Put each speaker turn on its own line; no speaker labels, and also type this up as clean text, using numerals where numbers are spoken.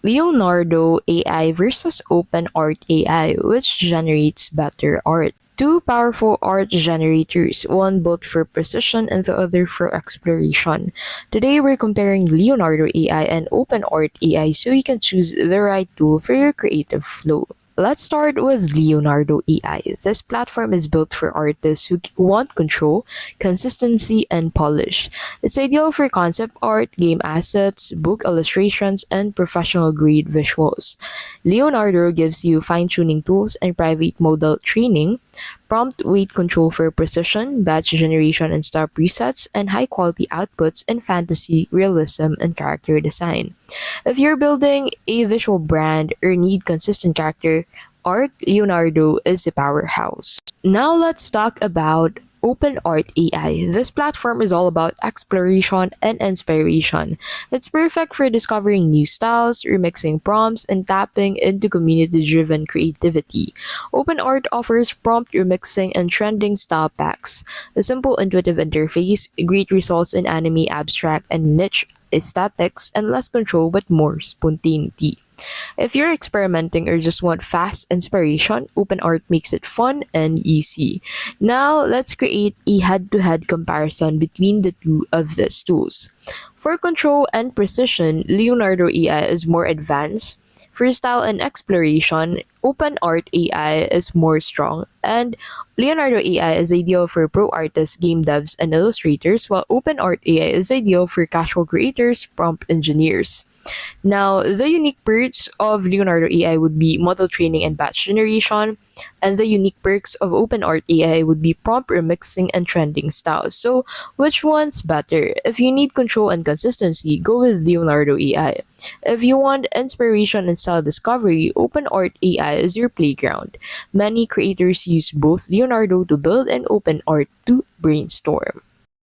Leonardo AI versus OpenArt AI, which generates better art. Two powerful art generators, one built for precision and the other for exploration. Today we're comparing Leonardo AI and OpenArt AI so you can choose the right tool for your creative flow. Let's start with Leonardo AI. This platform is built for artists who want control, consistency, and polish. It's ideal for concept art, game assets, book illustrations, and professional grade visuals. Leonardo gives you fine tuning tools and private model training, prompt weight control for precision, batch generation and star presets, and high quality outputs in fantasy, realism, and character design. If you're building a visual brand or need consistent character art, Leonardo is the powerhouse. Now let's talk about OpenArt AI. This platform is all about exploration and inspiration. It's perfect for discovering new styles, remixing prompts, and tapping into community-driven creativity. OpenArt offers prompt remixing and trending style packs, a simple intuitive interface, great results in anime abstract and niche aesthetics, and less control but more spontaneity. If you're experimenting or just want fast inspiration, OpenArt makes it fun and easy. Now, let's create a head-to-head comparison between the two of these tools. For control and precision, Leonardo AI is more advanced. For style and exploration, OpenArt AI is more strong, and Leonardo AI is ideal for pro artists, game devs, and illustrators, while OpenArt AI is ideal for casual creators, prompt engineers. Now, the unique perks of Leonardo AI would be model training and batch generation, and the unique perks of OpenArt AI would be prompt remixing and trending styles. So, which one's better? If you need control and consistency, go with Leonardo AI. If you want inspiration and style discovery, OpenArt AI is your playground. Many creators use both Leonardo to build and OpenArt to brainstorm.